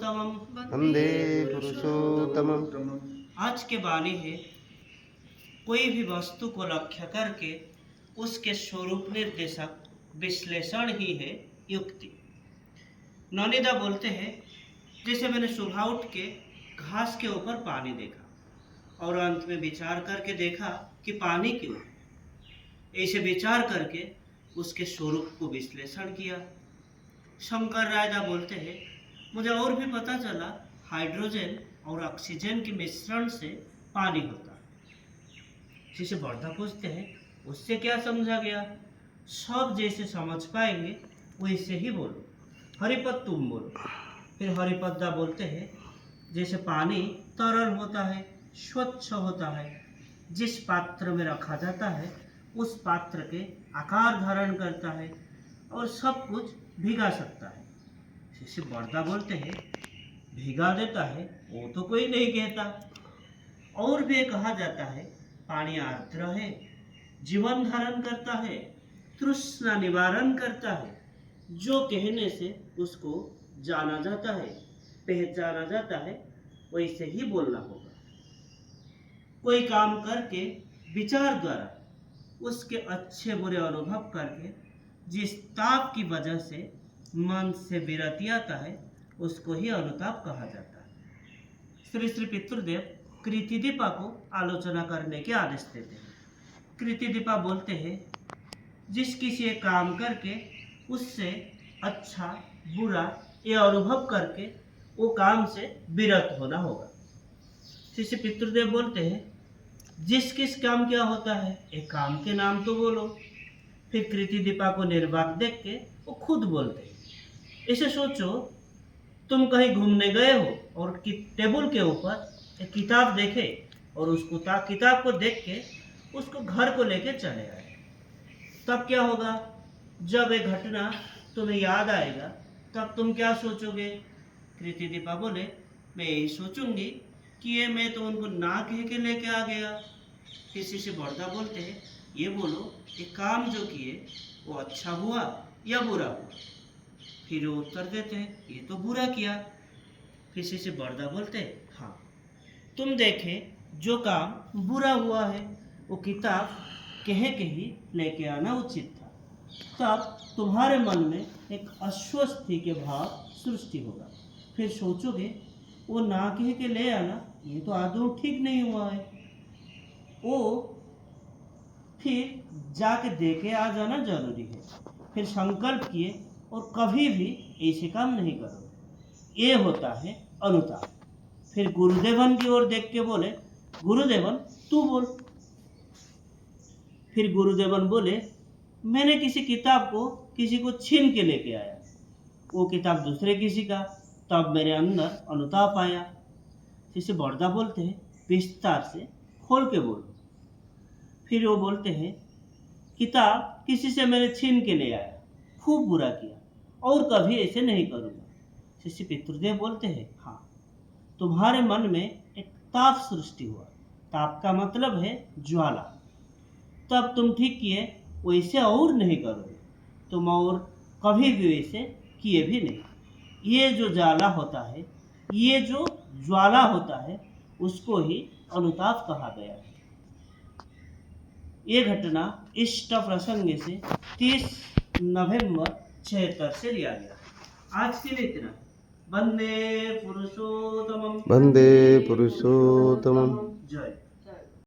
पुरुषोत्तमम्। वंदे पुरुषोत्तमम्। आज के वाणी है, कोई भी वस्तु को लक्ष्य करके उसके स्वरूप निर्देशक विश्लेषण ही है युक्ति। नौनिदा बोलते हैं, जैसे मैंने सुबह उठ के घास के ऊपर पानी देखा और अंत में विचार करके देखा कि पानी क्यों है। ऐसे विचार करके उसके स्वरूप को विश्लेषण किया। शंकर रायदा बोलते हैं, मुझे और भी पता चला हाइड्रोजन और ऑक्सीजन के मिश्रण से पानी होता है। जिसे बर्दा पूछते हैं, उससे क्या समझा गया? सब जैसे समझ पाएंगे वैसे ही बोलो। हरिपद तुम बोलो। फिर हरिपद्दा बोलते हैं, जैसे पानी तरल होता है, स्वच्छ होता है, जिस पात्र में रखा जाता है उस पात्र के आकार धारण करता है और सब कुछ भिगा सकता है। जैसे बर्दा बोलते हैं, भिगा देता है वो तो कोई नहीं कहता। और भी कहा जाता है, पानी आर्द्र है, जीवन धारण करता है, तृष्णा निवारण करता है। जो कहने से उसको जाना जाता है, पहचाना जाता है, वैसे ही बोलना होगा। कोई काम करके विचार द्वारा उसके अच्छे बुरे अनुभव करके जिस ताप की वजह से मन से विरति आता है उसको ही अनुताप कहा जाता है। श्री श्री पितृदेव कृतिदीपा को आलोचना करने के आदेश देते हैं। कृतिदीपा बोलते हैं, जिस किसी एक काम करके उससे अच्छा बुरा ये अनुभव करके वो काम से विरत होना होगा। श्री पितृदेव बोलते हैं, जिस किस काम क्या होता है एक काम के नाम तो बोलो। फिर कृतिदीपा को निर्वाक देख के वो खुद बोलते हैं, इसे सोचो, तुम कहीं घूमने गए हो और टेबल के ऊपर एक किताब देखे और उसको किताब को देख के उसको घर को लेके चले आए। तब क्या होगा? जब एक घटना तुम्हें याद आएगा तब तुम क्या सोचोगे? कृतिदीपा बोले, मैं यही सोचूंगी कि ये मैं तो उनको ना कह के लेके आ गया। किसी से बर्दा बोलते हैं, ये बोलो कि काम जो किए वो अच्छा हुआ या बुरा हुआ? फिर वो उत्तर देते हैं, ये तो बुरा किया। किसी से बर्दा बोलते हैं, हाँ तुम देखे जो काम बुरा हुआ है वो किताब कहे के ही लेके आना उचित था। तब तुम्हारे मन में एक अस्वस्थी के भाव सृष्टि होगा। फिर सोचोगे वो ना कह के ले आना ये तो आदौ ठीक नहीं हुआ है, वो फिर जाके देके आ जाना जरूरी है। फिर संकल्प किए और कभी भी ऐसे काम नहीं करोगे। ये होता है अनुताप। फिर गुरुदेवन की ओर देख के बोले, गुरुदेवन तू बोल। फिर गुरुदेवन बोले, मैंने किसी किताब को किसी को छीन के लेके आया, वो किताब दूसरे किसी का, तब मेरे अंदर अनुताप आया। जिसे बर्दा बोलते हैं, विस्तार से खोल के बोलो। फिर वो बोलते हैं, किताब किसी से मैंने छीन के ले आया, खूब बुरा किया और कभी ऐसे नहीं करूँगा। शिष्य पितृदेव बोलते हैं, हाँ तुम्हारे मन में एक ताप सृष्टि हुआ। ताप का मतलब है ज्वाला। तब तुम ठीक किए, वैसे और नहीं करोगे तुम, और कभी भी वैसे किए भी नहीं। ये जो ज्वाला होता है, ये जो ज्वाला होता है उसको ही अनुताप कहा गया है। ये घटना इष्ट प्रसंग से 30 नवंबर 76 से लिया गया। आज के लिए इतना। वंदे पुरुषोत्तमम्। वंदे पुरुषोत्तमम्। जय।